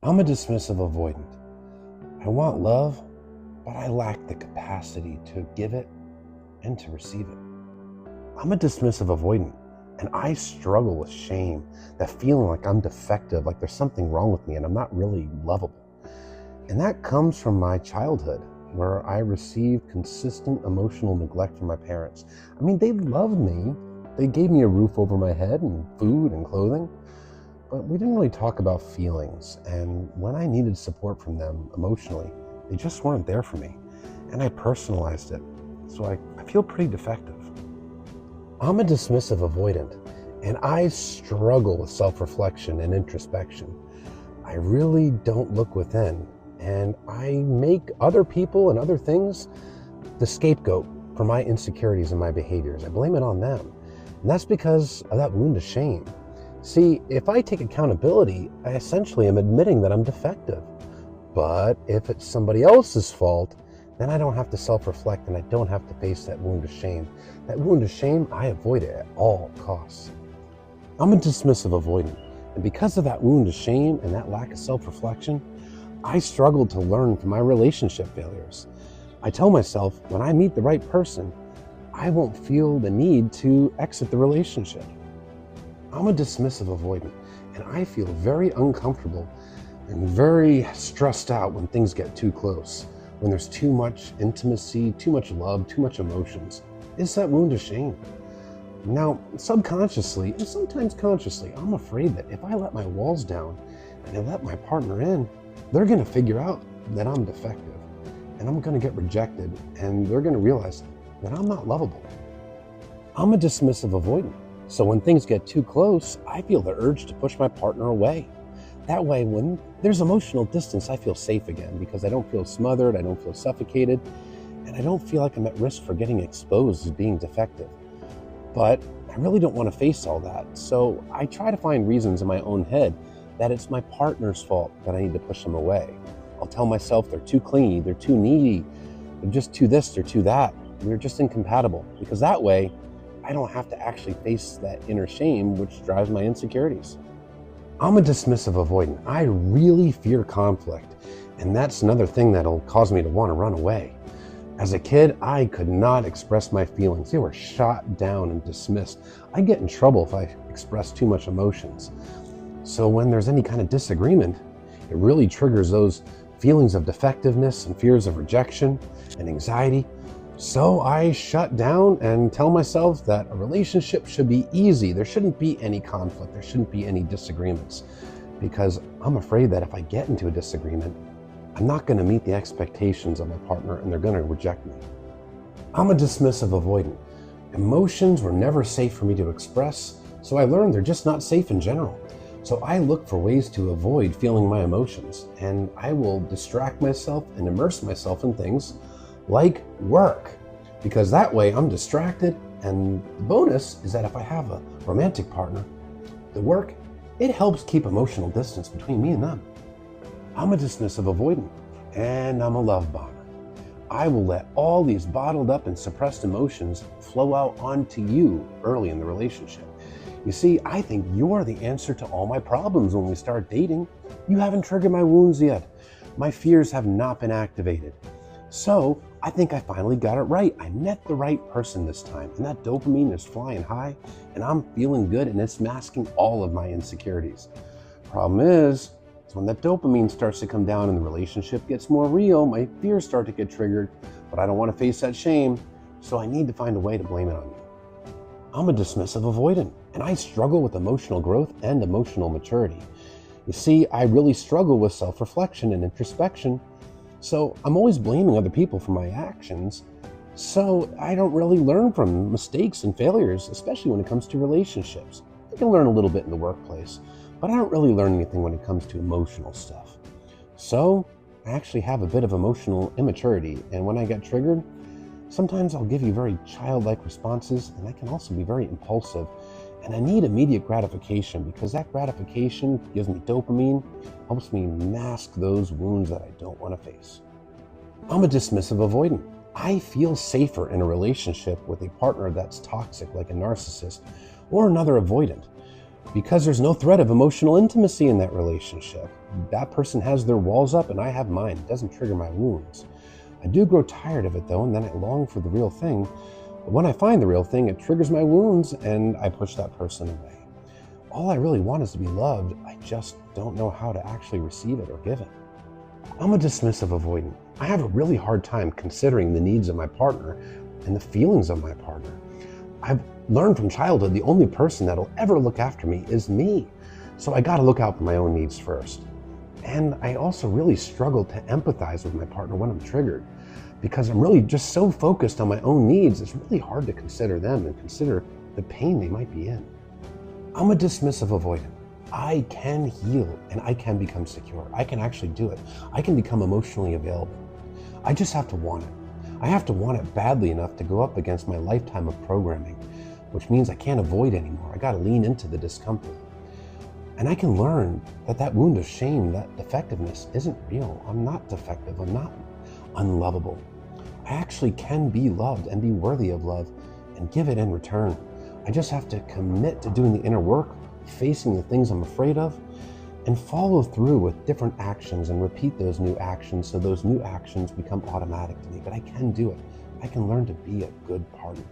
I'm a dismissive avoidant. I want love, but I lack the capacity to give it and to receive it. I'm a dismissive avoidant, and I struggle with shame, that feeling like I'm defective, like there's something wrong with me and I'm not really lovable. And that comes from my childhood, where I received consistent emotional neglect from my parents. I mean, they loved me. They gave me a roof over my head and food and clothing, but we didn't really talk about feelings. And when I needed support from them emotionally, they just weren't there for me. And I personalized it. So I feel pretty defective. I'm a dismissive avoidant, and I struggle with self-reflection and introspection. I really don't look within, and I make other people and other things the scapegoat for my insecurities and my behaviors. I blame it on them. And that's because of that wound of shame. See, if I take accountability, I essentially am admitting that I'm defective. But if it's somebody else's fault, then I don't have to self-reflect and I don't have to face that wound of shame. That wound of shame, I avoid it at all costs. I'm a dismissive avoidant, and because of that wound of shame and that lack of self-reflection, I struggled to learn from my relationship failures. I tell myself when I meet the right person, I won't feel the need to exit the relationship. I'm a dismissive avoidant, and I feel very uncomfortable and very stressed out when things get too close, when there's too much intimacy, too much love, too much emotions. It's that wound of shame. Now, subconsciously and sometimes consciously, I'm afraid that if I let my walls down and I let my partner in, they're going to figure out that I'm defective and I'm going to get rejected, and they're going to realize that I'm not lovable. I'm a dismissive avoidant. So when things get too close, I feel the urge to push my partner away. That way, when there's emotional distance, I feel safe again because I don't feel smothered, I don't feel suffocated, and I don't feel like I'm at risk for getting exposed as being defective. But I really don't want to face all that, so I try to find reasons in my own head that it's my partner's fault that I need to push them away. I'll tell myself they're too clingy, they're too needy, they're just too this, they're too that, we're just incompatible, because that way I don't have to actually face that inner shame which drives my insecurities. I'm a dismissive avoidant. I really fear conflict, and that's another thing that'll cause me to want to run away. As a kid, I could not express my feelings. They were shot down and dismissed. I'd get in trouble if I expressed too much emotions. So when there's any kind of disagreement, it really triggers those feelings of defectiveness and fears of rejection and anxiety. So I shut down and tell myself that a relationship should be easy. There shouldn't be any conflict. There shouldn't be any disagreements, because I'm afraid that if I get into a disagreement, I'm not going to meet the expectations of my partner and they're going to reject me. I'm a dismissive avoidant. Emotions were never safe for me to express, so I learned they're just not safe in general. So I look for ways to avoid feeling my emotions, and I will distract myself and immerse myself in things like work, because that way I'm distracted, and the bonus is that if I have a romantic partner, the work, it helps keep emotional distance between me and them. I'm a dismissive avoidant, and I'm a love bomber. I will let all these bottled up and suppressed emotions flow out onto you early in the relationship. You see, I think you're the answer to all my problems when we start dating. You haven't triggered my wounds yet. My fears have not been activated. So I think I finally got it right. I met the right person this time, and that dopamine is flying high, and I'm feeling good, and it's masking all of my insecurities. Problem is when that dopamine starts to come down and the relationship gets more real, my fears start to get triggered, but I don't want to face that shame, so I need to find a way to blame it on you. I'm a dismissive avoidant, and I struggle with emotional growth and emotional maturity. You see, I really struggle with self-reflection and introspection, so I'm always blaming other people for my actions, so I don't really learn from mistakes and failures, especially when it comes to relationships. I can learn a little bit in the workplace, but I don't really learn anything when it comes to emotional stuff. So I actually have a bit of emotional immaturity, and when I get triggered, sometimes I'll give you very childlike responses, and I can also be very impulsive. And I need immediate gratification, because that gratification gives me dopamine, helps me mask those wounds that I don't want to face. I'm a dismissive avoidant. I feel safer in a relationship with a partner that's toxic, like a narcissist, or another avoidant. because there's no threat of emotional intimacy in that relationship. That person has their walls up and I have mine. It doesn't trigger my wounds. I do grow tired of it though, and then I long for the real thing. But when I find the real thing, it triggers my wounds and I push that person away. All I really want is to be loved. I just don't know how to actually receive it or give it. I'm a dismissive avoidant. I have a really hard time considering the needs of my partner and the feelings of my partner. I've learned from childhood the only person that'll ever look after me is me. So I gotta look out for my own needs first. And I also really struggle to empathize with my partner when I'm triggered, because I'm really just so focused on my own needs, it's really hard to consider them and consider the pain they might be in. I'm a dismissive avoidant. I can heal and I can become secure. I can actually do it. I can become emotionally available. I just have to want it. I have to want it badly enough to go up against my lifetime of programming, which means I can't avoid anymore. I gotta lean into the discomfort. And I can learn that wound of shame, that defectiveness isn't real. I'm not defective. I'm not unlovable. I actually can be loved and be worthy of love and give it in return. I just have to commit to doing the inner work, facing the things I'm afraid of, and follow through with different actions and repeat those new actions so those new actions become automatic to me. But I can do it. I can learn to be a good partner.